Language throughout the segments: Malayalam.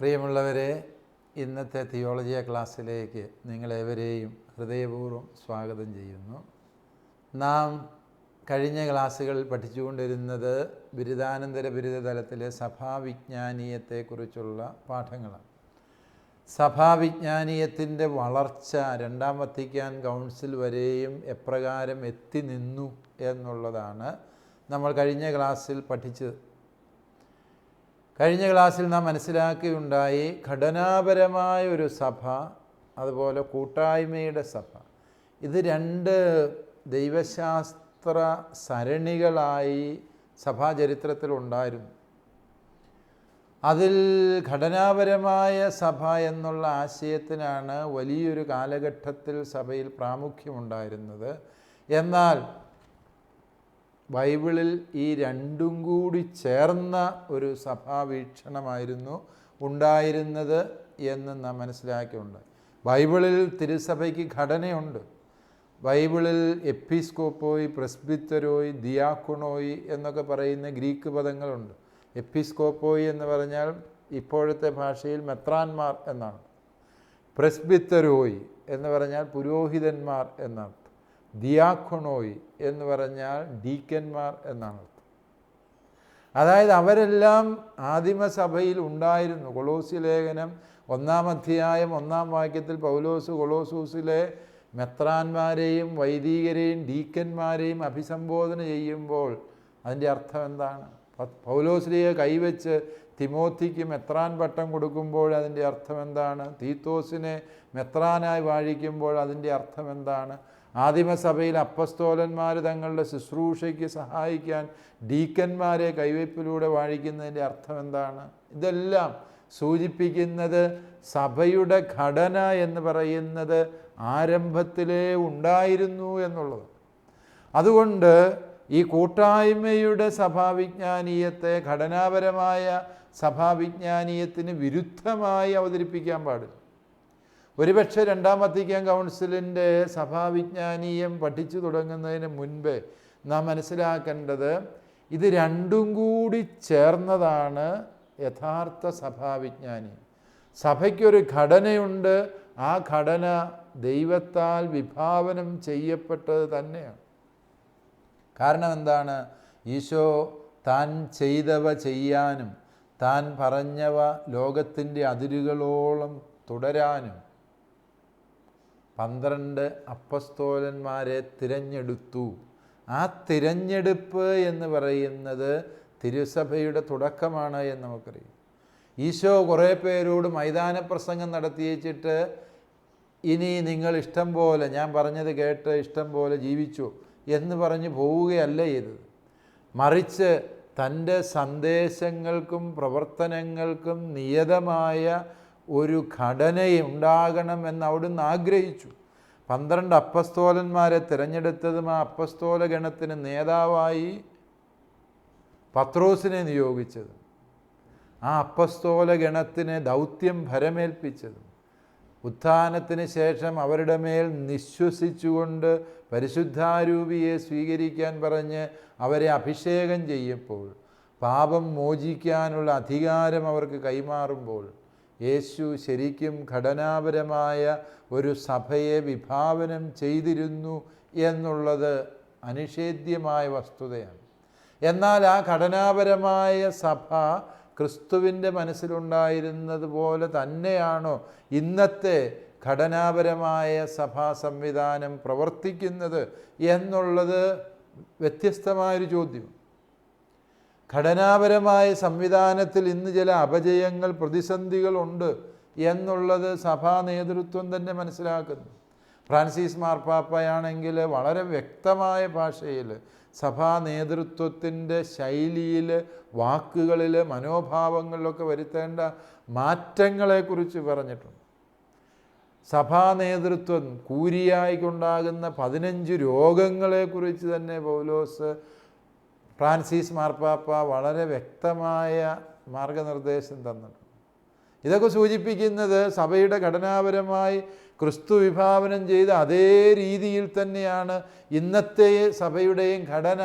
പ്രിയമുള്ളവരെ, ഇന്നത്തെ തിയോളജി ക്ലാസ്സിലേക്ക് നിങ്ങളേവരെയും ഹൃദയപൂർവ്വം സ്വാഗതം ചെയ്യുന്നു. നാം കഴിഞ്ഞ ക്ലാസ്സുകളിൽ പഠിച്ചുകൊണ്ടിരുന്നത് ബിരുദാനന്തര ബിരുദ തലത്തിലെ സഭാവിജ്ഞാനീയത്തെക്കുറിച്ചുള്ള പാഠങ്ങളാണ്. സഭാവിജ്ഞാനീയത്തിൻ്റെ വളർച്ച രണ്ടാം വത്തിക്കാൻ കൗൺസിൽ വരെയും എപ്രകാരം എത്തി നിന്നു എന്നുള്ളതാണ് നമ്മൾ കഴിഞ്ഞ ക്ലാസ്സിൽ പഠിച്ചത്. കഴിഞ്ഞ ക്ലാസ്സിൽ നാം മനസ്സിലാക്കുകയുണ്ടായി, ഘടനാപരമായ ഒരു സഭ, അതുപോലെ കൂട്ടായ്മയുടെ സഭ, ഇത് രണ്ട് ദൈവശാസ്ത്ര സരണികളായി സഭാചരിത്രത്തിലുണ്ടായിരുന്നു. അതിൽ ഘടനാപരമായ സഭ എന്നുള്ള ആശയത്തിനാണ് വലിയൊരു കാലഘട്ടത്തിൽ സഭയിൽ പ്രാമുഖ്യമുണ്ടായിരുന്നത്. എന്നാൽ ബൈബിളിൽ ഈ രണ്ടും കൂടി ചേർന്ന ഒരു സഭാവീക്ഷണമായിരുന്നു ഉണ്ടായിരുന്നത് എന്ന് നാം മനസ്സിലാക്കിയുണ്ടായി. ബൈബിളിൽ തിരുസഭയ്ക്ക് ഘടനയുണ്ട്. ബൈബിളിൽ എപ്പിസ്കോപ്പോയി, പ്രസ്ബിത്തരോയി, ദിയാക്കുണോയി എന്നൊക്കെ പറയുന്ന ഗ്രീക്ക് പദങ്ങളുണ്ട്. എപ്പിസ്കോപ്പോയി എന്ന് പറഞ്ഞാൽ ഇപ്പോഴത്തെ ഭാഷയിൽ മെത്രാന്മാർ എന്നാണ്. പ്രസ്ബിത്തരോയി എന്ന് പറഞ്ഞാൽ പുരോഹിതന്മാർ എന്നർത്ഥം. ദിയാക്കുണോയി എന്ന് പറഞ്ഞാൽ ഡീക്കന്മാർ എന്നാണ് അർത്ഥം. അതായത് അവരെല്ലാം ആദിമസഭയിൽ ഉണ്ടായിരുന്നു. കൊളോസി ലേഖനം 1-ാം അധ്യായം 1-ാം വാക്യത്തിൽ പൗലോസ് കൊളോസൂസിലെ മെത്രാന്മാരെയും വൈദികരെയും ഡീക്കന്മാരെയും അഭിസംബോധന ചെയ്യുമ്പോൾ അതിൻ്റെ അർത്ഥം എന്താണ്? പൗലോസിലേക്ക് കൈവച്ച് തിമോത്തിക്ക് മെത്രാൻ പട്ടം കൊടുക്കുമ്പോൾ അതിൻ്റെ അർത്ഥം എന്താണ്? തീത്തോസിനെ മെത്രാനായി വാഴിക്കുമ്പോൾ അതിൻ്റെ അർത്ഥം എന്താണ്? ആദിമസഭയിൽ അപ്പസ്തോലന്മാർ തങ്ങളുടെ ശുശ്രൂഷയ്ക്ക് സഹായിക്കാൻ ഡീക്കന്മാരെ കൈവയ്പിലൂടെ വാഴിക്കുന്നതിൻ്റെ അർത്ഥം എന്താണ്? ഇതെല്ലാം സൂചിപ്പിക്കുന്നത് സഭയുടെ ഘടന എന്ന് പറയുന്നത് ആരംഭത്തിലേ ഉണ്ടായിരുന്നു എന്നുള്ളത്. അതുകൊണ്ട് ഈ കൂട്ടായ്മയുടെ സഭാവിജ്ഞാനീയത്തെ ഘടനാപരമായ സഭാവിജ്ഞാനീയത്തിന് വിരുദ്ധമായി അവതരിപ്പിക്കാൻ പാടില്ല. ഒരുപക്ഷെ 2-ാം വത്തിക്കാൻ കൗൺസിലിൻ്റെ സഭാവിജ്ഞാനീയം പഠിച്ചു തുടങ്ങുന്നതിന് മുൻപേ നാം മനസ്സിലാക്കേണ്ടത്, ഇത് രണ്ടും കൂടി ചേർന്നതാണ് യഥാർത്ഥ സഭാവിജ്ഞാനീയം. സഭയ്ക്കൊരു ഘടനയുണ്ട്. ആ ഘടന ദൈവത്താൽ വിഭാവനം ചെയ്യപ്പെട്ടത് തന്നെയാണ്. കാരണം എന്താണ്? ഈശോ താൻ ചെയ്തവ ചെയ്യാനും താൻ പറഞ്ഞവ ലോകത്തിൻ്റെ അതിരുകളോളം തുടരാനും 12 അപ്പസ്തോലന്മാരെ തിരഞ്ഞെടുത്തു. ആ തിരഞ്ഞെടുപ്പ് എന്ന് പറയുന്നത് തിരുസഭയുടെ തുടക്കമാണ് എന്ന് നമുക്കറിയാം. ഈശോ കുറേ പേരോട് മൈതാന പ്രസംഗം നടത്തിയിച്ചിട്ട്, ഇനി നിങ്ങൾ ഇഷ്ടം പോലെ, ഞാൻ പറഞ്ഞത് കേട്ട് ഇഷ്ടം പോലെ ജീവിച്ചു എന്ന് പറഞ്ഞ് പോവുകയല്ല ചെയ്തത്. മറിച്ച് തൻ്റെ സന്ദേശങ്ങൾക്കും പ്രവർത്തനങ്ങൾക്കും നിയതമായ ഒരു ഘടനയുണ്ടാകണമെന്ന് അവിടുന്ന് ആഗ്രഹിച്ചു. 12 അപ്പസ്തോലന്മാരെ തിരഞ്ഞെടുത്തതും ആ അപ്പസ്തോല ഗണത്തിന് നേതാവായി പത്രോസിനെ നിയോഗിച്ചതും ആ അപ്പസ്തോല ഗണത്തിന് ദൗത്യം ഭരമേൽപ്പിച്ചതും ഉത്ഥാനത്തിന് ശേഷം അവരുടെ മേൽ നിശ്വസിച്ചുകൊണ്ട് പരിശുദ്ധാരൂപിയെ സ്വീകരിക്കാൻ പറഞ്ഞ് അവരെ അഭിഷേകം ചെയ്യപ്പോൾ, പാപം മോചിക്കാനുള്ള അധികാരം അവർക്ക് കൈമാറുമ്പോൾ, യേശു ശരിക്കും ഘടനാപരമായ ഒരു സഭയെ വിഭാവനം ചെയ്തിരുന്നു എന്നുള്ളത് അനിഷേധ്യമായ വസ്തുതയാണ്. എന്നാൽ ആ ഘടനാപരമായ സഭ ക്രിസ്തുവിൻ്റെ മനസ്സിലുണ്ടായിരുന്നത് പോലെ തന്നെയാണോ ഇന്നത്തെ ഘടനാപരമായ സഭാ സംവിധാനം പ്രവർത്തിക്കുന്നത് എന്നുള്ളത് വ്യത്യസ്തമായൊരു ചോദ്യം. ഘടനാപരമായ സംവിധാനത്തിൽ ഇന്ന് ചില അപജയങ്ങൾ, പ്രതിസന്ധികളുണ്ട് എന്നുള്ളത് സഭാ നേതൃത്വം തന്നെ മനസ്സിലാക്കുന്നു. ഫ്രാൻസിസ് മാർപ്പാപ്പയാണെങ്കിൽ വളരെ വ്യക്തമായ ഭാഷയിൽ സഭാ നേതൃത്വത്തിൻ്റെ ശൈലിയിൽ, വാക്കുകളിൽ, മനോഭാവങ്ങളിലൊക്കെ വരുത്തേണ്ട മാറ്റങ്ങളെക്കുറിച്ച് പറഞ്ഞിട്ടുണ്ട്. സഭാ നേതൃത്വം കൂരിയായിക്കൊണ്ടാകുന്ന 15 രോഗങ്ങളെക്കുറിച്ച് തന്നെ പൗലോസ്, ഫ്രാൻസിസ് മാർപ്പാപ്പ വളരെ വ്യക്തമായ മാർഗനിർദ്ദേശം തന്നിട്ടുണ്ട്. ഇതൊക്കെ സൂചിപ്പിക്കുന്നത് സഭയുടെ ഘടനാപരമായി ക്രിസ്തു വിഭാവനം ചെയ്ത അതേ രീതിയിൽ തന്നെയാണ് ഇന്നത്തെ സഭയുടെയും ഘടന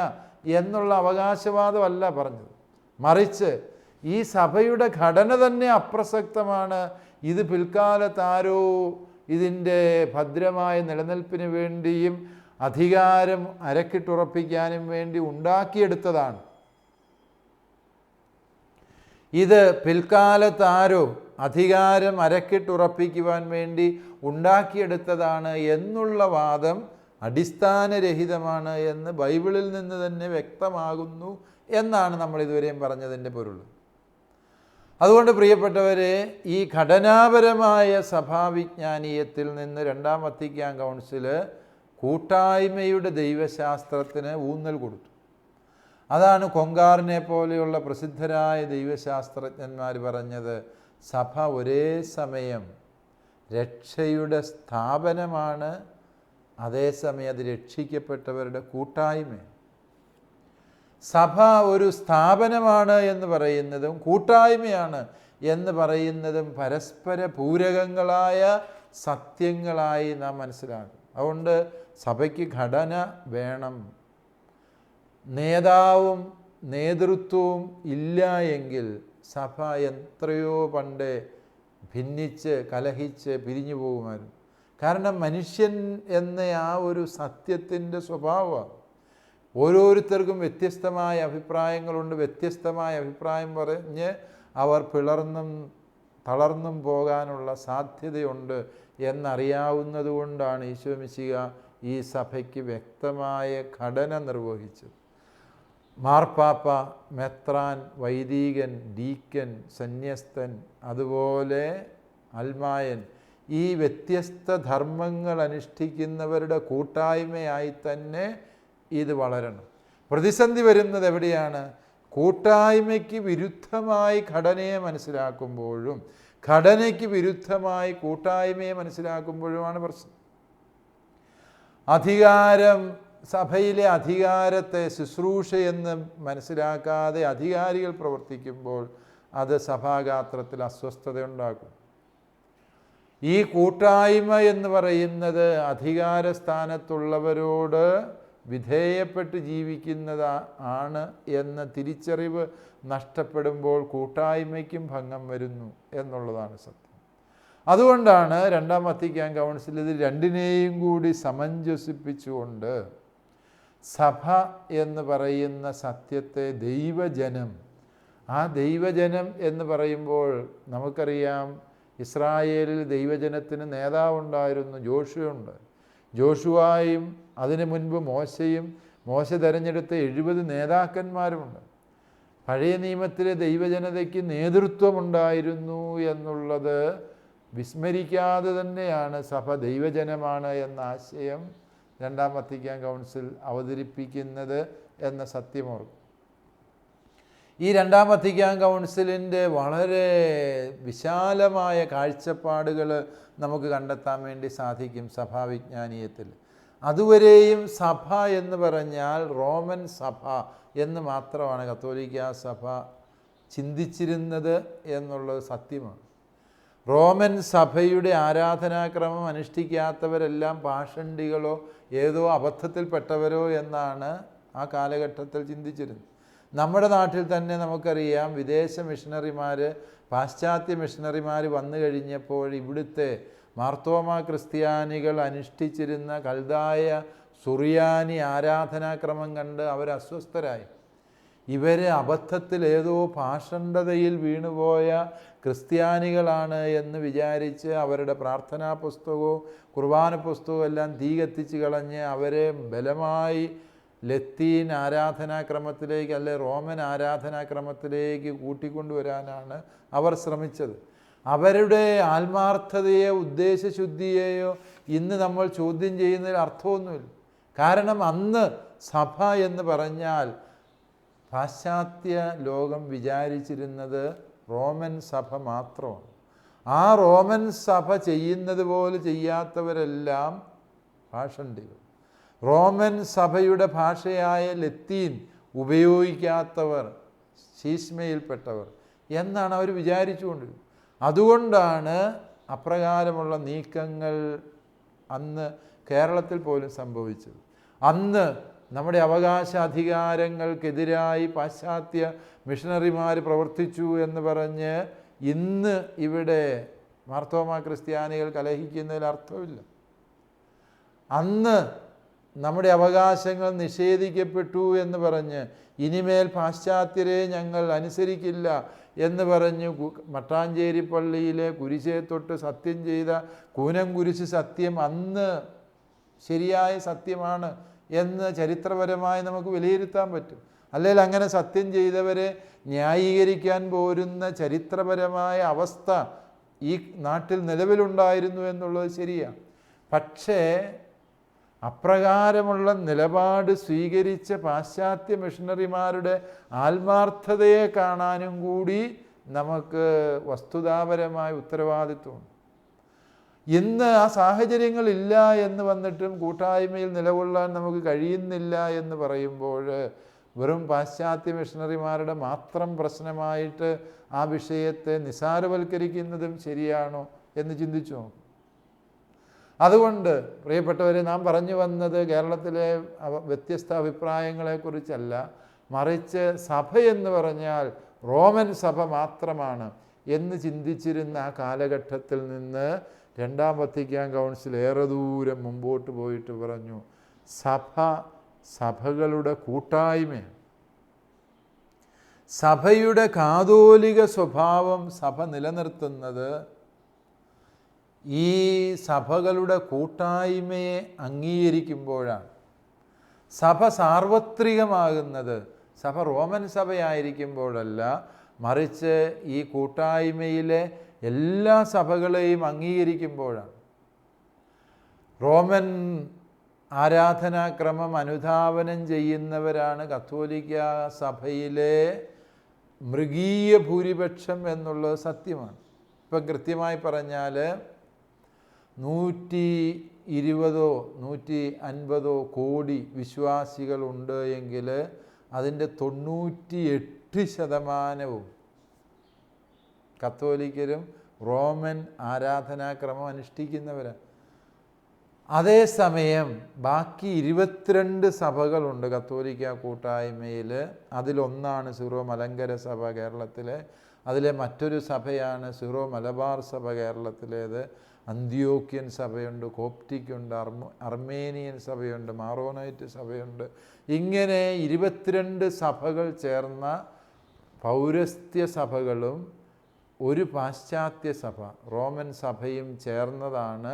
എന്നുള്ള അവകാശവാദമല്ല പറഞ്ഞത്. മറിച്ച് ഈ സഭയുടെ ഘടന തന്നെ അപ്രസക്തമാണ്. ഇത് പിൽക്കാലത്ത് ആരോ ഇതിൻ്റെ ഭദ്രമായ നിലനിൽപ്പിന് വേണ്ടിയും അധികാരം അരക്കിട്ടുറപ്പിക്കാനും വേണ്ടി ഉണ്ടാക്കിയെടുത്തതാണ്. ഇത് പിൽക്കാലത്ത് ആരോ അധികാരം അരക്കിട്ടുറപ്പിക്കുവാൻ വേണ്ടി ഉണ്ടാക്കിയെടുത്തതാണ് എന്നുള്ള വാദം അടിസ്ഥാനരഹിതമാണ് എന്ന് ബൈബിളിൽ നിന്ന് തന്നെ വ്യക്തമാകുന്നു എന്നാണ് നമ്മൾ ഇതുവരെയും പറഞ്ഞതിൻ്റെ പൊരുൾ. അതുകൊണ്ട് പ്രിയപ്പെട്ടവരെ, ഈ ഘടനാപരമായ സഭാവിജ്ഞാനീയത്തിൽ നിന്ന് രണ്ടാം വത്തിക്കാൻ കൗൺസില് കൂട്ടായ്മയുടെ ദൈവശാസ്ത്രത്തിന് ഊന്നൽ കൊടുത്തു. അതാണ് കൊങ്കാറിനെ പോലെയുള്ള പ്രസിദ്ധരായ ദൈവശാസ്ത്രജ്ഞന്മാർ പറഞ്ഞത്, സഭ ഒരേ സമയം രക്ഷയുടെ സ്ഥാപനമാണ്, അതേസമയം അത് രക്ഷിക്കപ്പെട്ടവരുടെ കൂട്ടായ്മയാണ്. സഭ ഒരു സ്ഥാപനമാണ് എന്ന് പറയുന്നതും കൂട്ടായ്മയാണ് എന്ന് പറയുന്നതും പരസ്പര പൂരകങ്ങളായ സത്യങ്ങളായി നാം മനസ്സിലാക്കും. അതുകൊണ്ട് സഭയ്ക്ക് ഘടന വേണം. നേതാവും നേതൃത്വവും ഇല്ല എങ്കിൽ സഭ എത്രയോ പണ്ട് ഭിന്നിച്ച് കലഹിച്ച് പിരിഞ്ഞു പോകുമായിരുന്നു. കാരണം മനുഷ്യൻ എന്ന ആ ഒരു സത്യത്തിൻ്റെ സ്വഭാവമാണ്. ഓരോരുത്തർക്കും വ്യത്യസ്തമായ അഭിപ്രായങ്ങളുണ്ട്. വ്യത്യസ്തമായ അഭിപ്രായം പറഞ്ഞ് അവർ പിളർന്നും തളർന്നും പോകാനുള്ള സാധ്യതയുണ്ട് എന്നറിയാവുന്നത് കൊണ്ടാണ് ഈശോ മിശിഹ ഈ സഭയ്ക്ക് വ്യക്തമായ ഘടന നിർവഹിച്ചത്. മാർപ്പാപ്പ, മെത്രാൻ, വൈദികൻ, ഡീക്കൻ, സന്യസ്തൻ, അതുപോലെ അൽമായൻ, ഈ വ്യത്യസ്ത ധർമ്മങ്ങൾ അനുഷ്ഠിക്കുന്നവരുടെ കൂട്ടായ്മയായി തന്നെ ഇത് വളരണം. പ്രതിസന്ധി വരുന്നത് എവിടെയാണ്? കൂട്ടായ്മയ്ക്ക് വിരുദ്ധമായി ഘടനയെ മനസ്സിലാക്കുമ്പോഴും ഘടനയ്ക്ക് വിരുദ്ധമായി കൂട്ടായ്മയെ മനസ്സിലാക്കുമ്പോഴുമാണ് പ്രശ്നം. അധികാരം, സഭയിലെ അധികാരത്തെ ശുശ്രൂഷയെന്ന് മനസ്സിലാക്കാതെ അധികാരികൾ പ്രവർത്തിക്കുമ്പോൾ അത് സഭാഗാത്രത്തിൽ അസ്വസ്ഥതയുണ്ടാക്കും. ഈ കൂട്ടായ്മ എന്ന് പറയുന്നത് അധികാരസ്ഥാനത്തുള്ളവരോട് വിധേയപ്പെട്ട് ജീവിക്കുന്നതാണ് എന്ന തിരിച്ചറിവ് നഷ്ടപ്പെടുമ്പോൾ കൂട്ടായ്മയ്ക്കും ഭംഗം വരുന്നു എന്നുള്ളതാണ് സത്യം. അതുകൊണ്ടാണ് രണ്ടാം വത്തിക്കാൻ കൗൺസിൽ ഇത് രണ്ടിനെയും കൂടി സമഞ്ജസിപ്പിച്ചുകൊണ്ട് സഭ എന്ന് പറയുന്ന സത്യത്തെ ദൈവജനം, ആ ദൈവജനം എന്ന് പറയുമ്പോൾ നമുക്കറിയാം, ഇസ്രായേലിൽ ദൈവജനത്തിന് നേതാവുണ്ടായിരുന്നു, ജോഷുവയുണ്ട്. ജോഷുവായും അതിനു മുൻപ് മോശയും, മോശ തിരഞ്ഞെടുത്ത 70 നേതാക്കന്മാരുമുണ്ട്. പഴയ നിയമത്തിലെ ദൈവജനതയ്ക്ക് നേതൃത്വമുണ്ടായിരുന്നു എന്നുള്ളത് വിസ്മരിക്കാതെ തന്നെയാണ് സഭ ദൈവജനമാണ് എന്ന ആശയം രണ്ടാം വത്തിക്കാൻ കൗൺസിൽ അവതരിപ്പിക്കുന്നത് എന്ന സത്യമോർക്കും. ഈ രണ്ടാം വത്തിക്കാൻ കൗൺസിലിൻ്റെ വളരെ വിശാലമായ കാഴ്ചപ്പാടുകൾ നമുക്ക് കണ്ടെത്താൻ വേണ്ടി സാധിക്കും സഭാവിജ്ഞാനീയത്തിൽ. അതുവരെയും സഭ എന്ന് പറഞ്ഞാൽ റോമൻ സഭ എന്ന് മാത്രമാണ് കത്തോലിക്കാ സഭ ചിന്തിച്ചിരുന്നത് എന്നുള്ളത് സത്യമാണ്. റോമൻ സഭയുടെ ആരാധനാക്രമം അനുഷ്ഠിക്കാത്തവരെല്ലാം പാഷണ്ഡികളോ ഏതോ അബദ്ധത്തിൽപ്പെട്ടവരോ എന്നാണ് ആ കാലഘട്ടത്തിൽ ചിന്തിച്ചിരുന്നത്. നമ്മുടെ നാട്ടിൽ തന്നെ നമുക്കറിയാം, വിദേശ മിഷണറിമാർ, പാശ്ചാത്യ മിഷണറിമാർ വന്നു കഴിഞ്ഞപ്പോൾ ഇവിടുത്തെ മാർത്തോമ ക്രിസ്ത്യാനികൾ അനുഷ്ഠിച്ചിരുന്ന കൽദായ സുറിയാനി ആരാധനാക്രമം കണ്ട് അവർ അസ്വസ്ഥരായി. ഇവർ അബദ്ധത്തിൽ ഏതോ പാഷണ്ഡതയിൽ വീണുപോയ ക്രിസ്ത്യാനികളാണ് എന്ന് വിചാരിച്ച് അവരുടെ പ്രാർത്ഥനാ പുസ്തകവും കുർബാന പുസ്തകവും എല്ലാം തീ കത്തിച്ച് കളഞ്ഞ് അവരെ ബലമായി ലത്തീൻ ആരാധനാക്രമത്തിലേക്ക്, അല്ലെ റോമൻ ആരാധനാക്രമത്തിലേക്ക് കൂട്ടിക്കൊണ്ടുവരാനാണ് അവർ ശ്രമിച്ചത്. അവരുടെ ആത്മാർത്ഥതയോ ഉദ്ദേശശുദ്ധിയെയോ ഇന്ന് നമ്മൾ ചോദ്യം ചെയ്യുന്നതിൽ അർത്ഥമൊന്നുമില്ല. കാരണം അന്ന് സഭ എന്ന് പറഞ്ഞാൽ പാശ്ചാത്യ ലോകം വിചാരിച്ചിരുന്നത് റോമൻ സഭ മാത്രമാണ്. ആ റോമൻ സഭ ചെയ്യുന്നത് പോലെ ചെയ്യാത്തവരെല്ലാം പാഷണ്ഡികൾ. റോമൻ സഭയുടെ ഭാഷയായ ലത്തീൻ ഉപയോഗിക്കാത്തവർ ശീശ്മയിൽപ്പെട്ടവർ എന്നാണ് അവർ വിചാരിച്ചുകൊണ്ടിരുന്നത്. അതുകൊണ്ടാണ് അപ്രകാരമുള്ള നീക്കങ്ങൾ അന്ന് കേരളത്തിൽ പോലും സംഭവിച്ചത്. അന്ന് നമ്മുടെ അവകാശ അധികാരങ്ങൾക്കെതിരായി പാശ്ചാത്യ മിഷണറിമാർ പ്രവർത്തിച്ചു എന്ന് പറഞ്ഞ് ഇന്ന് ഇവിടെ മാർത്തോമാ ക്രിസ്ത്യാനികൾ കലഹിക്കുന്നതിൽ അർത്ഥമില്ല. അന്ന് നമ്മുടെ അവകാശങ്ങൾ നിഷേധിക്കപ്പെട്ടു എന്ന് പറഞ്ഞ് ഇനിമേൽ പാശ്ചാത്യരെ ഞങ്ങൾ അനുസരിക്കില്ല എന്ന് പറഞ്ഞ് മട്ടാഞ്ചേരി പള്ളിയിലെ കുരിശേ തൊട്ട് സത്യം ചെയ്ത കൂനംകുരിശ് സത്യം അന്ന് ശരിയായ സത്യമാണ് എന്ന് ചരിത്രപരമായി നമുക്ക് വിലയിരുത്താൻ പറ്റും. അല്ലെങ്കിൽ അങ്ങനെ സത്യം ചെയ്തവരെ ന്യായീകരിക്കാൻ പോരുന്ന ചരിത്രപരമായ അവസ്ഥ ഈ നാട്ടിൽ നിലവിലുണ്ടായിരുന്നു എന്നുള്ളത് ശരിയാണ്. പക്ഷേ അപ്രകാരമുള്ള നിലപാട് സ്വീകരിച്ച പാശ്ചാത്യ മിഷണറിമാരുടെ ആത്മാർത്ഥതയെ കാണാനും കൂടി നമുക്ക് വസ്തുതാപരമായ ഉത്തരവാദിത്വമുണ്ട്. ഇന്ന് ആ സാഹചര്യങ്ങളില്ല എന്ന് വന്നിട്ടും കൂട്ടായ്മയിൽ നിലകൊള്ളാൻ നമുക്ക് കഴിയുന്നില്ല എന്ന് പറയുമ്പോൾ വെറും പാശ്ചാത്യ മിഷണറിമാരുടെ മാത്രം പ്രശ്നമായിട്ട് ആ വിഷയത്തെ നിസാരവൽക്കരിക്കുന്നതും ശരിയാണോ എന്ന് ചിന്തിച്ചു നോക്കും. അതുകൊണ്ട് പ്രിയപ്പെട്ടവരെ, നാം പറഞ്ഞു വന്നത് കേരളത്തിലെ വ്യത്യസ്ത അഭിപ്രായങ്ങളെക്കുറിച്ചല്ല, മറിച്ച് സഭ എന്ന് പറഞ്ഞാൽ റോമൻ സഭ മാത്രമാണ് എന്ന് ചിന്തിച്ചിരുന്ന ആ കാലഘട്ടത്തിൽ നിന്ന് രണ്ടാം വത്തിക്കാൻ കൗൺസിൽ ഏറെ ദൂരം മുമ്പോട്ട് പോയിട്ട് പറഞ്ഞു, സഭ സഭകളുടെ കൂട്ടായ്മയാണ്. സഭയുടെ കാതോലിക സ്വഭാവം സഭ നിലനിർത്തുന്നത് ഈ സഭകളുടെ കൂട്ടായ്മയെ അംഗീകരിക്കുമ്പോഴാണ്. സഭ സാർവത്രികമാകുന്നത് സഭ റോമൻ സഭയായിരിക്കുമ്പോഴല്ല, മറിച്ച് ഈ കൂട്ടായ്മയിലെ എല്ലാ സഭകളെയും അംഗീകരിക്കുമ്പോഴാണ്. റോമൻ ആരാധനാക്രമം അനുധാവനം ചെയ്യുന്നവരാണ് കത്തോലിക്ക സഭയിലെ മൃഗീയ ഭൂരിപക്ഷം എന്നുള്ളത് സത്യമാണ്. ഇപ്പം കൃത്യമായി പറഞ്ഞാൽ 120 150 കോടി വിശ്വാസികളുണ്ട് എങ്കിൽ അതിൻ്റെ 98% കത്തോലിക്കരും റോമൻ ആരാധനാക്രമം അനുഷ്ഠിക്കുന്നവരാണ്. അതേസമയം ബാക്കി 22 സഭകളുണ്ട് കത്തോലിക്ക കൂട്ടായ്മയിൽ. അതിലൊന്നാണ് സീറോ മലങ്കര സഭ കേരളത്തിലെ, അതിലെ മറ്റൊരു സഭയാണ് സീറോ മലബാർ സഭ കേരളത്തിലേത്. അന്ത്യോക്യൻ സഭയുണ്ട്, കോപ്റ്റിക്കുണ്ട്, അർമേനിയൻ സഭയുണ്ട്, മാറോനൈറ്റ് സഭയുണ്ട്. ഇങ്ങനെ 22 സഭകൾ ചേർന്ന പൗരസ്ത്യ സഭകളും ഒരു പാശ്ചാത്യ സഭ റോമൻ സഭയും ചേർന്നതാണ്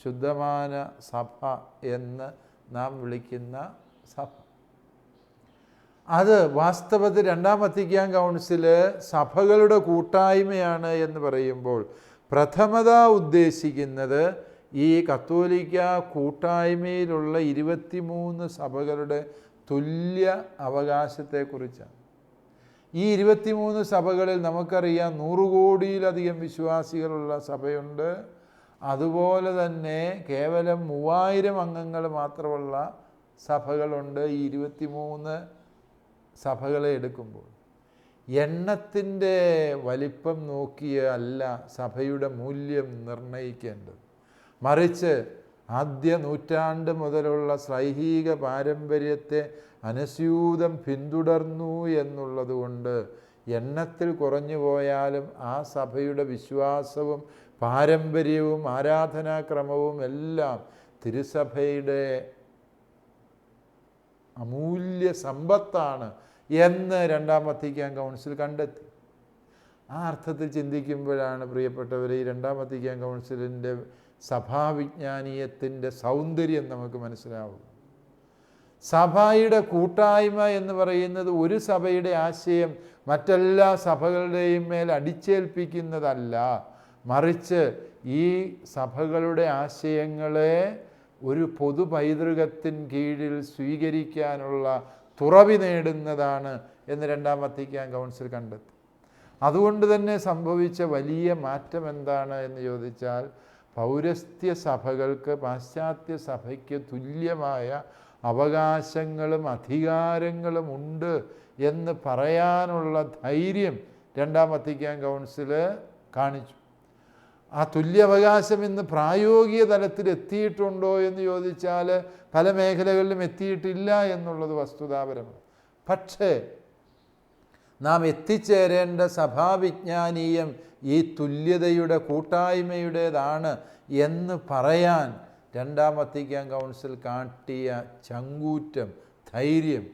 ശുദ്ധമാന സഭ എന്ന് നാം വിളിക്കുന്ന സഭ. അത് വാസ്തവത്തിൽ രണ്ടാം വത്തിക്കാൻ കൗൺസിൽ സഭകളുടെ കൂട്ടായ്മയാണ് എന്ന് പറയുമ്പോൾ പ്രഥമത ഉദ്ദേശിക്കുന്നത് ഈ കത്തോലിക്ക കൂട്ടായ്മയിലുള്ള 23 സഭകളുടെ തുല്യ അവകാശത്തെക്കുറിച്ചാണ്. ഈ 23 സഭകളിൽ നമുക്കറിയാം 100 കോടിയിലധികം വിശ്വാസികളുള്ള സഭയുണ്ട്. അതുപോലെ തന്നെ കേവലം 3000 അംഗങ്ങൾ മാത്രമുള്ള സഭകളുണ്ട്. ഈ 23 സഭകളെ എടുക്കുമ്പോൾ എണ്ണത്തിൻ്റെ വലിപ്പം നോക്കിയല്ല സഭയുടെ മൂല്യം നിർണയിക്കേണ്ടത്, മറിച്ച് ആദ്യ നൂറ്റാണ്ട് മുതലുള്ള ശ്ലൈഹിക പാരമ്പര്യത്തെ അനസ്യൂതം പിന്തുടർന്നു എന്നുള്ളതുകൊണ്ട് എണ്ണത്തിൽ കുറഞ്ഞു പോയാലും ആ സഭയുടെ വിശ്വാസവും പാരമ്പര്യവും ആരാധനാക്രമവും എല്ലാം തിരുസഭയുടെ അമൂല്യ സമ്പത്താണ് എന്ന് രണ്ടാം വത്തിക്കാൻ കൗൺസിൽ കണ്ടെത്തി. ആ അർത്ഥത്തിൽ ചിന്തിക്കുമ്പോഴാണ് പ്രിയപ്പെട്ടവരെ ഈ രണ്ടാം വത്തിക്കാൻ കൗൺസിലിൻ്റെ സഭാവിജ്ഞാനീയത്തിൻ്റെ സൗന്ദര്യം നമുക്ക് മനസ്സിലാവും. സഭയുടെ കൂട്ടായ്മ എന്ന് പറയുന്നത് ഒരു സഭയുടെ ആശയം മറ്റെല്ലാ സഭകളുടെയും മേൽ അടിച്ചേൽപ്പിക്കുന്നതല്ല, മറിച്ച് ഈ സഭകളുടെ ആശയങ്ങളെ ഒരു പൊതു പൈതൃകത്തിൻ കീഴിൽ സ്വീകരിക്കാനുള്ള തുറവി നേടുന്നതാണ് എന്ന് രണ്ടാം വത്തിക്കാൻ കൗൺസിൽ കണ്ടെത്തി. അതുകൊണ്ട് തന്നെ സംഭവിച്ച വലിയ മാറ്റം എന്താണ് എന്ന് ചോദിച്ചാൽ, പൗരസ്ത്യ സഭകൾക്ക് പാശ്ചാത്യ സഭയ്ക്ക് തുല്യമായ അവകാശങ്ങളും അധികാരങ്ങളും ഉണ്ട് എന്ന് പറയാനുള്ള ധൈര്യം രണ്ടാം വത്തിക്കാൻ കൗൺസിൽ കാണിച്ചു. ആ തുല്യാവകാശം ഇന്ന് പ്രായോഗിക തലത്തിൽ എത്തിയിട്ടുണ്ടോ എന്ന് ചോദിച്ചാൽ പല മേഖലകളിലും എത്തിയിട്ടില്ല എന്നുള്ളത് വസ്തുതാപരമാണ്. പക്ഷേ നാം എത്തിച്ചേരേണ്ട സഭാവിജ്ഞാനീയം ഈ തുല്യതയുടെ കൂട്ടായ്മയുടേതാണ് എന്ന് പറയാൻ രണ്ടാം വത്തിക്കാൻ കൗൺസിൽ കാട്ടിയ ചങ്കൂറ്റം, ധൈര്യം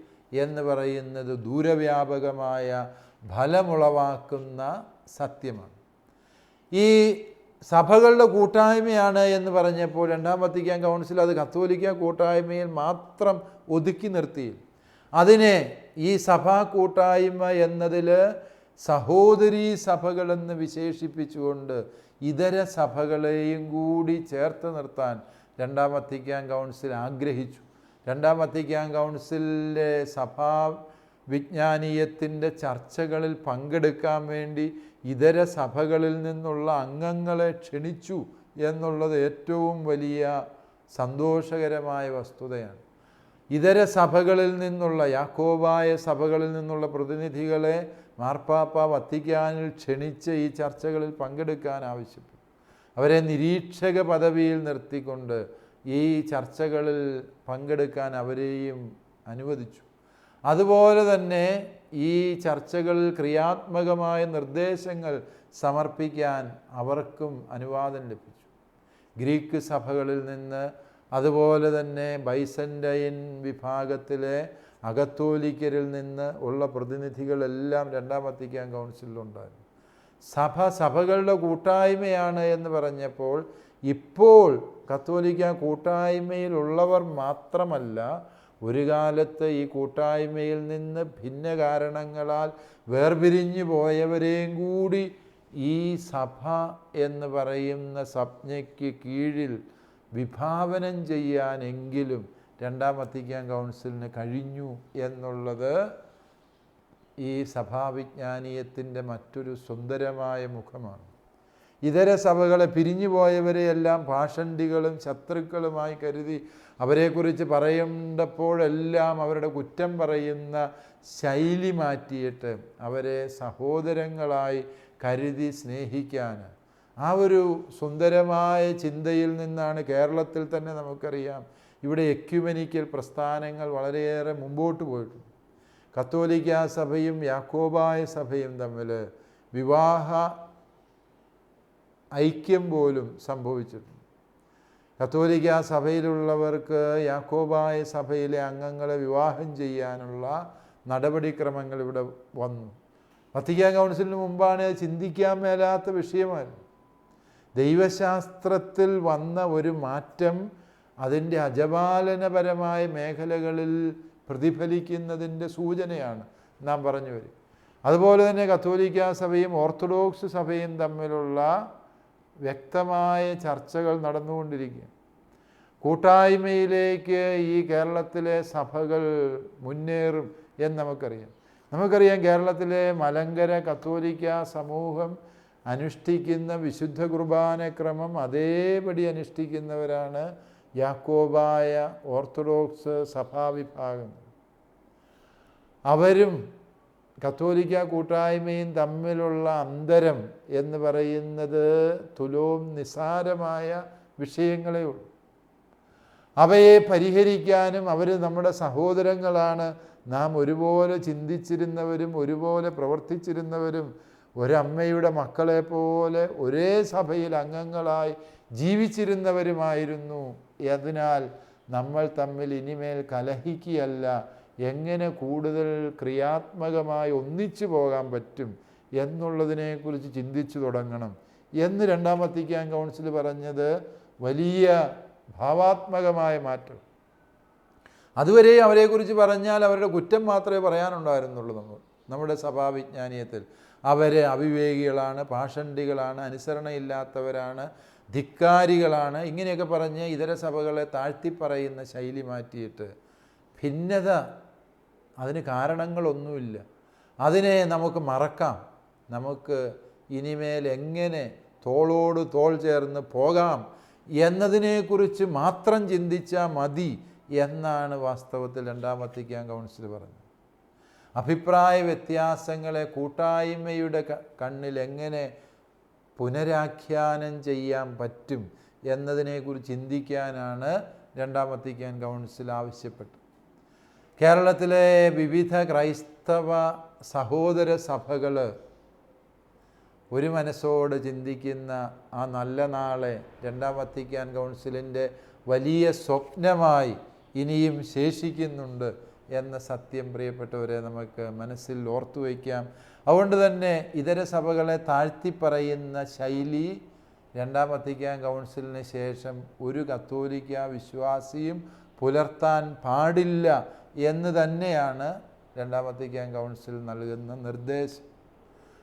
എന്ന് പറയുന്നത് ദൂരവ്യാപകമായ ഫലമുളവാക്കുന്ന സത്യമാണ്. ഈ സഭകളുടെ കൂട്ടായ്മയാണ് എന്ന് പറഞ്ഞപ്പോൾ രണ്ടാം വത്തിക്കാൻ കൗൺസിൽ അത് കത്തോലിക്ക കൂട്ടായ്മയിൽ മാത്രം ഒതുക്കി നിർത്തി. അതിനെ ഈ സഭാ കൂട്ടായ്മ എന്നതിൽ സഹോദരീ സഭകളെന്ന് വിശേഷിപ്പിച്ചുകൊണ്ട് ഇതര സഭകളെയും കൂടി ചേർത്ത് നിർത്താൻ രണ്ടാം വത്തിക്കാൻ കൗൺസിൽ ആഗ്രഹിച്ചു. രണ്ടാം വത്തിക്കാൻ കൗൺസിലിലെ സഭാ വിജ്ഞാനീയത്തിൻ്റെ ചർച്ചകളിൽ പങ്കെടുക്കാൻ വേണ്ടി ഇതര സഭകളിൽ നിന്നുള്ള അംഗങ്ങളെ ക്ഷണിച്ചു എന്നുള്ളത് ഏറ്റവും വലിയ സന്തോഷകരമായ വസ്തുതയാണ്. ഇതര സഭകളിൽ നിന്നുള്ള യാക്കോബായ സഭകളിൽ നിന്നുള്ള പ്രതിനിധികളെ മാർപ്പാപ്പ വത്തിക്കാനിൽ ക്ഷണിച്ച് ഈ ചർച്ചകളിൽ പങ്കെടുക്കാൻ ആവശ്യപ്പെട്ടു. അവരെ നിരീക്ഷക പദവിയിൽ നിർത്തിക്കൊണ്ട് ഈ ചർച്ചകളിൽ പങ്കെടുക്കാൻ അവരെയും അനുവദിച്ചു. അതുപോലെ തന്നെ ഈ ചർച്ചകളിൽ ക്രിയാത്മകമായ നിർദ്ദേശങ്ങൾ സമർപ്പിക്കാൻ അവർക്കും അനുവാദം ലഭിച്ചു. ഗ്രീക്ക് സഭകളിൽ നിന്ന്, അതുപോലെ തന്നെ ബൈസൻ്റൈൻ വിഭാഗത്തിലെ അകത്തോലിക്കരിൽ നിന്ന് ഉള്ള പ്രതിനിധികളെല്ലാം രണ്ടാം വത്തിക്കാൻ കൗൺസിലുണ്ടായിരുന്നു. സഭകളുടെ കൂട്ടായ്മയാണ് എന്ന് പറഞ്ഞപ്പോൾ ഇപ്പോൾ കത്തോലിക്ക കൂട്ടായ്മയിലുള്ളവർ മാത്രമല്ല, ഒരു കാലത്ത് ഈ കൂട്ടായ്മയിൽ നിന്ന് ഭിന്ന കാരണങ്ങളാൽ വേർപിരിഞ്ഞു പോയവരെയും കൂടി ഈ സഭ എന്ന് പറയുന്ന സംജ്ഞയ്ക്ക് കീഴിൽ വിഭാവനം ചെയ്യാനെങ്കിലും രണ്ടാം വത്തിക്കാൻ കൗൺസിലിന് കഴിഞ്ഞു എന്നുള്ളത് ഈ സഭാവിജ്ഞാനീയത്തിൻ്റെ മറ്റൊരു സുന്ദരമായ മുഖമാണ്. ഇതര സഭകളെ പിരിഞ്ഞു പോയവരെയെല്ലാം പാഷണ്ഡികളും ശത്രുക്കളുമായി കരുതി അവരെക്കുറിച്ച് പറയേണ്ടപ്പോഴെല്ലാം അവരുടെ കുറ്റം പറയുന്ന ശൈലി മാറ്റിയിട്ട് അവരെ സഹോദരങ്ങളായി കരുതി സ്നേഹിക്കാൻ, ആ ഒരു സുന്ദരമായ ചിന്തയിൽ നിന്നാണ് കേരളത്തിൽ തന്നെ നമുക്കറിയാം ഇവിടെ എക്യുമെനിക്കൽ പ്രസ്ഥാനങ്ങൾ വളരെയേറെ മുമ്പോട്ട് പോയിട്ടുണ്ട്. കത്തോലിക്ക സഭയും യാക്കോബായ സഭയും തമ്മിൽ വിവാഹ ഐക്യം പോലും സംഭവിച്ചിട്ടുണ്ട്. കത്തോലിക്ക സഭയിലുള്ളവർക്ക് യാക്കോബായ സഭയിലെ അംഗങ്ങളെ വിവാഹം ചെയ്യാനുള്ള നടപടിക്രമങ്ങൾ ഇവിടെ വന്നു. വത്തിക്കാൻ കൗൺസിലിന് മുമ്പാണ് ചിന്തിക്കാൻ മേലാത്ത വിഷയമായിരുന്നു. ദൈവശാസ്ത്രത്തിൽ വന്ന ഒരു മാറ്റം അതിൻ്റെ അജപാലനപരമായ മേഖലകളിൽ പ്രതിഫലിക്കുന്നതിൻ്റെ സൂചനയാണ് നാം പറഞ്ഞു വരും. അതുപോലെ തന്നെ കത്തോലിക്ക സഭയും ഓർത്തഡോക്സ് സഭയും തമ്മിലുള്ള വ്യക്തമായ ചർച്ചകൾ നടന്നുകൊണ്ടിരിക്കുക. കൂട്ടായ്മയിലേക്ക് ഈ കേരളത്തിലെ സഭകൾ മുന്നേറും എന്ന് നമുക്കറിയാം. കേരളത്തിലെ മലങ്കര കത്തോലിക്ക സമൂഹം അനുഷ്ഠിക്കുന്ന വിശുദ്ധ കുർബാന ക്രമം അതേപടി അനുഷ്ഠിക്കുന്നവരാണ് യാക്കോബായ ഓർത്തഡോക്സ് സഭാവിഭാഗങ്ങൾ. അവരും കത്തോലിക്ക കൂട്ടായ്മയും തമ്മിലുള്ള അന്തരം എന്ന് പറയുന്നത് തുലോം നിസ്സാരമായ വിഷയങ്ങളേ ഉള്ളൂ. അവയെ പരിഹരിക്കാനും അവർ നമ്മുടെ സഹോദരങ്ങളാണ്, നാം ഒരുപോലെ ചിന്തിച്ചിരുന്നവരും ഒരുപോലെ പ്രവർത്തിച്ചിരുന്നവരും ഒരമ്മയുടെ മക്കളെ പോലെ ഒരേ സഭയിൽ അംഗങ്ങളായി ജീവിച്ചിരുന്നവരുമായിരുന്നു. അതിനാൽ നമ്മൾ തമ്മിൽ ഇനിമേൽ കലഹിക്കുകയല്ല, എങ്ങനെ കൂടുതൽ ക്രിയാത്മകമായി ഒന്നിച്ചു പോകാൻ പറ്റും എന്നുള്ളതിനെക്കുറിച്ച് ചിന്തിച്ചു തുടങ്ങണം എന്ന് രണ്ടാം വത്തിക്കാൻ കൗൺസിൽ പറഞ്ഞത് വലിയ ഭാവാത്മകമായ മാറ്റം. അതുവരെ അവരെക്കുറിച്ച് പറഞ്ഞാൽ അവരുടെ കുറ്റം മാത്രമേ പറയാനുണ്ടായിരുന്നുള്ളൂ. നമ്മുടെ സഭാവിജ്ഞാനീയത്തിൽ അവരെ അവിവേകികളാണ്, പാഷണ്ഡികളാണ്, അനുസരണയില്ലാത്തവരാണ്, ധിക്കാരികളാണ്, ഇങ്ങനെയൊക്കെ പറഞ്ഞ് ഇതര സഭകളെ താഴ്ത്തിപ്പറയുന്ന ശൈലി മാറ്റിയിട്ട് ഭിന്നത, അതിന് കാരണങ്ങളൊന്നുമില്ല, അതിനെ നമുക്ക് മറക്കാം, നമുക്ക് ഇനിമേൽ എങ്ങനെ തോളോട് തോൾ ചേർന്ന് പോകാം എന്നതിനെക്കുറിച്ച് മാത്രം ചിന്തിച്ചാൽ മതി എന്നാണ് വാസ്തവത്തിൽ രണ്ടാം വത്തിക്കാൻ കൗൺസിൽ പറഞ്ഞത്. അഭിപ്രായ വ്യത്യാസങ്ങളെ കൂട്ടായ്മയുടെ കണ്ണിൽ എങ്ങനെ പുനരാഖ്യാനം ചെയ്യാൻ പറ്റും എന്നതിനെക്കുറിച്ച് ചിന്തിക്കാനാണ് രണ്ടാം വത്തിക്കാൻ കൗൺസിൽ ആവശ്യപ്പെട്ടത്. കേരളത്തിലെ വിവിധ ക്രൈസ്തവ സഹോദര സഭകൾ ഒരു മനസ്സോട് ചിന്തിക്കുന്ന ആ നല്ല നാളെ രണ്ടാം വത്തിക്കാൻ കൗൺസിലിൻ്റെ വലിയ സ്വപ്നമായി ഇനിയും ശേഷിക്കുന്നുണ്ട് എന്ന സത്യം പ്രിയപ്പെട്ടവരെ നമുക്ക് മനസ്സിൽ ഓർത്തു വയ്ക്കാം. അതുകൊണ്ട് തന്നെ ഇതര സഭകളെ താഴ്ത്തിപ്പറയുന്ന ശൈലി രണ്ടാം വത്തിക്കാൻ കൗൺസിലിന് ശേഷം ഒരു കത്തോലിക്ക വിശ്വാസിയും പുലർത്താൻ പാടില്ല എന്ന് തന്നെയാണ് രണ്ടാം വത്തിക്കാൻ കൗൺസിൽ നൽകുന്ന നിർദ്ദേശം.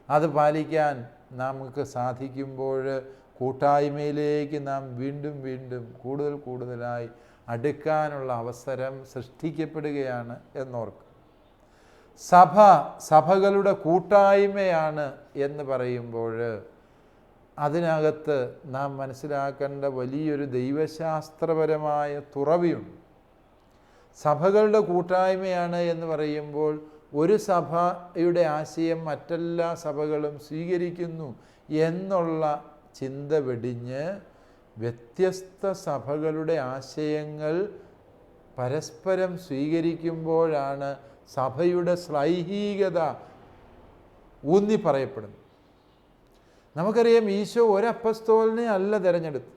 അത് പാലിക്കാൻ നമുക്ക് സാധിക്കുമ്പോൾ കൂട്ടായ്മയിലേക്ക് നാം വീണ്ടും വീണ്ടും കൂടുതലായി അടുക്കാനുള്ള അവസരം സൃഷ്ടിക്കപ്പെടുകയാണ് എന്നോർക്കും. സഭകളുടെ കൂട്ടായ്മയാണ് എന്ന് പറയുമ്പോൾ അതിനകത്ത് നാം മനസ്സിലാക്കേണ്ട വലിയൊരു ദൈവശാസ്ത്രപരമായ തുറവിയുണ്ട്. സഭകളുടെ കൂട്ടായ്മയാണ് എന്ന് പറയുമ്പോൾ ഒരു സഭയുടെ ആശയം മറ്റെല്ലാ സഭകളും സ്വീകരിക്കുന്നു എന്നുള്ള ചിന്ത വെടിഞ്ഞ് വ്യത്യസ്ത സഭകളുടെ ആശയങ്ങൾ പരസ്പരം സ്വീകരിക്കുമ്പോഴാണ് സഭയുടെ ശ്ലൈഹികത ഊന്നി പറയപ്പെടുന്നത്. നമുക്കറിയാം, ഈശോ ഒരു അപ്പസ്തോലനെ അല്ല തിരഞ്ഞെടുത്തു.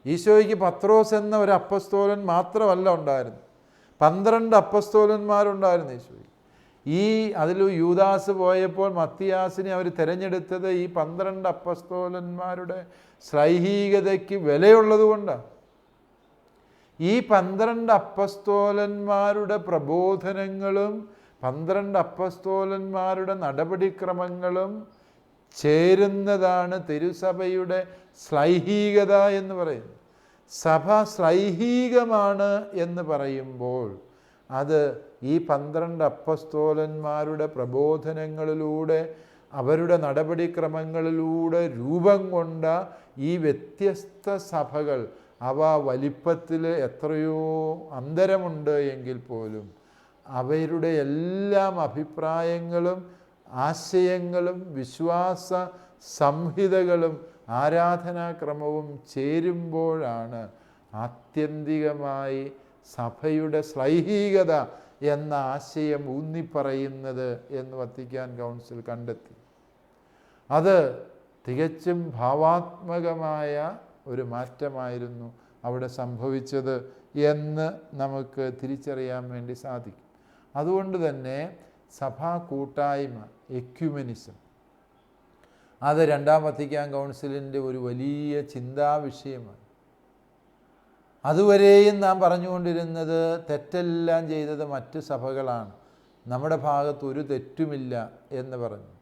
ഈശോയ്ക്ക് പത്രോസ് എന്ന ഒരു അപ്പസ്തോലൻ മാത്രമല്ല ഉണ്ടായിരുന്നു, 12 അപ്പസ്തോലന്മാരുണ്ടായിരുന്നു ഈശോയ്ക്ക്. അതിൽ യൂദാസ് പോയപ്പോൾ മത്തിയാസിനെ അവർ തിരഞ്ഞെടുത്തത് ഈ 12 അപ്പസ്തോലന്മാരുടെ ശ്ലൈഹികതയ്ക്ക് വിലയുള്ളത് കൊണ്ടാണ്. ഈ 12 അപ്പസ്തോലന്മാരുടെ പ്രബോധനങ്ങളും 12 അപ്പസ്തോലന്മാരുടെ നടപടിക്രമങ്ങളും ചേരുന്നതാണ് തിരുസഭയുടെ ശ്ലൈഹികത എന്ന് പറയുന്നത്. സഭ ശ്ലൈഹികമാണ് എന്ന് പറയുമ്പോൾ അത് ഈ 12 അപ്പസ്തോലന്മാരുടെ പ്രബോധനങ്ങളിലൂടെ അവരുടെ നടപടിക്രമങ്ങളിലൂടെ രൂപം കൊണ്ട ഈ വ്യത്യസ്ത സഭകൾ അവ വലിപ്പത്തിൽ എത്രയോ അന്തരമുണ്ട് എങ്കിൽ പോലും അവരുടെ എല്ലാം അഭിപ്രായങ്ങളും ആശയങ്ങളും വിശ്വാസ സംഹിതകളും ആരാധനാക്രമവും ചേരുമ്പോഴാണ് ആത്യന്തികമായി സഭയുടെ ശ്ലൈഹികത എന്ന ആശയം ഊന്നിപ്പറയുന്നത് എന്ന് വത്തിക്കാൻ കൗൺസിൽ കണ്ടെത്തി. അത് തികച്ചും ഭാവാത്മകമായ ഒരു മാറ്റമായിരുന്നു അവിടെ സംഭവിച്ചത് എന്ന് നമുക്ക് തിരിച്ചറിയാൻ വേണ്ടി സാധിക്കും. അതുകൊണ്ട് തന്നെ സഭാ കൂട്ടായ്മ, എക്യുമെനിസം, അത് രണ്ടാം വത്തിക്കാൻ കൗൺസിലിൻ്റെ ഒരു വലിയ ചിന്താവിഷയമാണ്. അതുവരെയും നാം പറഞ്ഞുകൊണ്ടിരുന്നത് തെറ്റെല്ലാം ചെയ്തത് മറ്റ് സഭകളാണ്, നമ്മുടെ ഭാഗത്ത് ഒരു തെറ്റുമില്ല എന്ന് പറഞ്ഞു.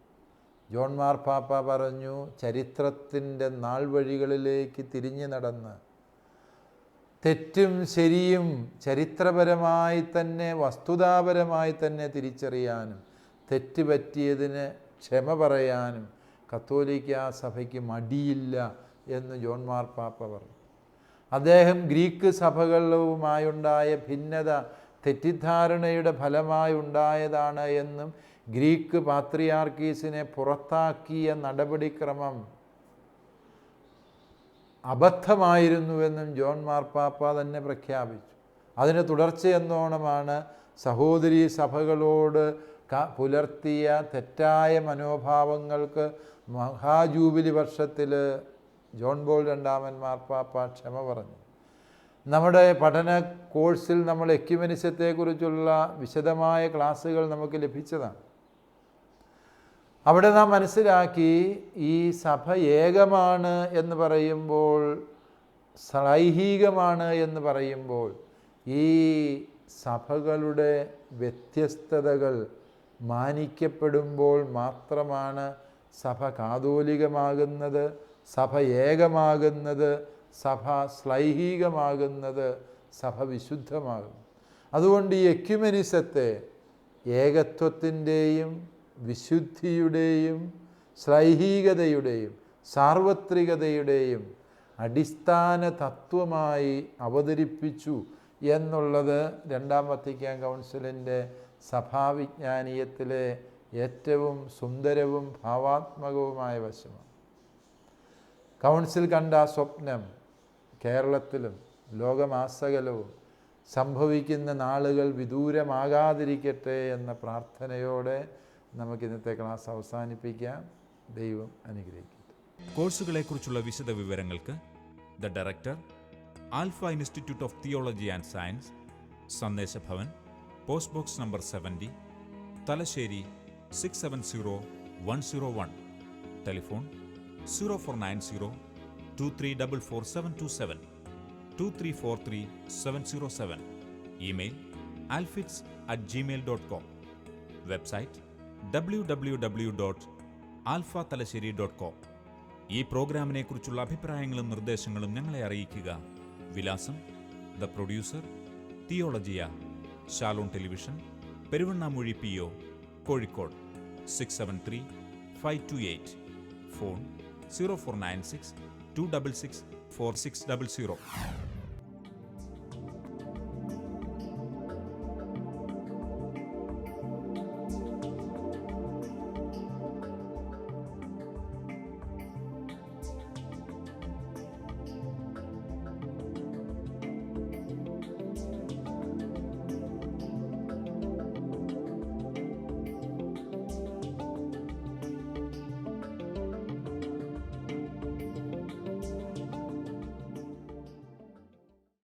ജോൺ മാർപ്പാപ്പ പറഞ്ഞു, ചരിത്രത്തിൻ്റെ നാൾ വഴികളിലേക്ക് തിരിഞ്ഞു നടന്ന് തെറ്റും ശരിയും ചരിത്രപരമായി തന്നെ വസ്തുതാപരമായി തന്നെ തിരിച്ചറിയാനും തെറ്റ് പറ്റിയതിന് ക്ഷമ പറയാനും കത്തോലിക്ക സഭയ്ക്ക് മടിയില്ല എന്ന് ജോൺ മാർപ്പാപ്പ പറഞ്ഞു. അദ്ദേഹം ഗ്രീക്ക് സഭകളുമായുണ്ടായ ഭിന്നത തെറ്റിദ്ധാരണയുടെ ഫലമായി ഉണ്ടായതാണ് എന്നും ഗ്രീക്ക് പാത്രിയാർക്കീസിനെ പുറത്താക്കിയ നടപടിക്രമം അബദ്ധമായിരുന്നുവെന്നും ജോൺ മാർപ്പാപ്പ തന്നെ പ്രഖ്യാപിച്ചു. അതിന് തുടർച്ചയെന്നോണമാണ് സഹോദരീ സഭകളോട് പുലർത്തിയ തെറ്റായ മനോഭാവങ്ങൾക്ക് മഹാജൂബിലി വർഷത്തിൽ ജോൺ പോൾ രണ്ടാമൻ മാർപ്പാപ്പ ക്ഷമ പറഞ്ഞു. നമ്മുടെ പഠന കോഴ്സിൽ നമ്മൾ എക്യുമെനിസത്തെക്കുറിച്ചുള്ള വിശദമായ ക്ലാസ്സുകൾ നമുക്ക് ലഭിച്ചതാണ്. അവിടെ നാം മനസ്സിലാക്കി, ഈ സഭ ഏകമാണ് എന്ന് പറയുമ്പോൾ, ശ്ലൈഹികമാണ് എന്ന് പറയുമ്പോൾ, ഈ സഭകളുടെ വ്യത്യസ്തതകൾ മാനിക്കപ്പെടുമ്പോൾ മാത്രമാണ് സഭ കാതോലികമാകുന്നത്, സഭ ഏകമാകുന്നത്, സഭ ശ്ലൈഹികമാകുന്നത്, സഭ വിശുദ്ധമാകും. അതുകൊണ്ട് ഈ എക്യുമെനിസത്തെ ഏകത്വത്തിൻ്റെയും വിശുദ്ധിയുടെയും ശ്ലൈഹികതയുടെയും സാർവത്രികതയുടെയും അടിസ്ഥാന തത്വമായി അവതരിപ്പിച്ചു എന്നുള്ളത് രണ്ടാം വത്തിക്കാൻ കൗൺസിലിൻ്റെ സഭാവിജ്ഞാനീയത്തിലെ ഏറ്റവും സുന്ദരവും ഭാവാത്മകവുമായ വശമാണ്. കൗൺസിൽ കണ്ട ആ സ്വപ്നം കേരളത്തിലും ലോകമാസകലവും സംഭവിക്കുന്ന നാളുകൾ വിദൂരമാകാതിരിക്കട്ടെ എന്ന പ്രാർത്ഥനയോടെ നമുക്ക് ഇന്നത്തെ ക്ലാസ് അവസാനിപ്പിക്കാം. ദൈവം അനുഗ്രഹിക്കട്ടെ. കോഴ്സുകളെക്കുറിച്ചുള്ള വിശദ വിവരങ്ങൾക്ക് the director, alpha institute of theology and science, Sandeshabhavan, post box number 70, Thalassery 670101. Telephone 0490 2344 2343 email alfits@gmail.com. Website www.alphathalassery.com. ഈ പ്രോഗ്രാമിനെ കുറിച്ചുള്ള അഭിപ്രായങ്ങളും നിർദ്ദേശങ്ങളും ഞങ്ങളെ അറിയിക്കുക. വിലാസം: the producer, Theologia, Shalom television, Peruvannamuzhi PO, Kozhikode 673-528. Phone 0496 266 4600.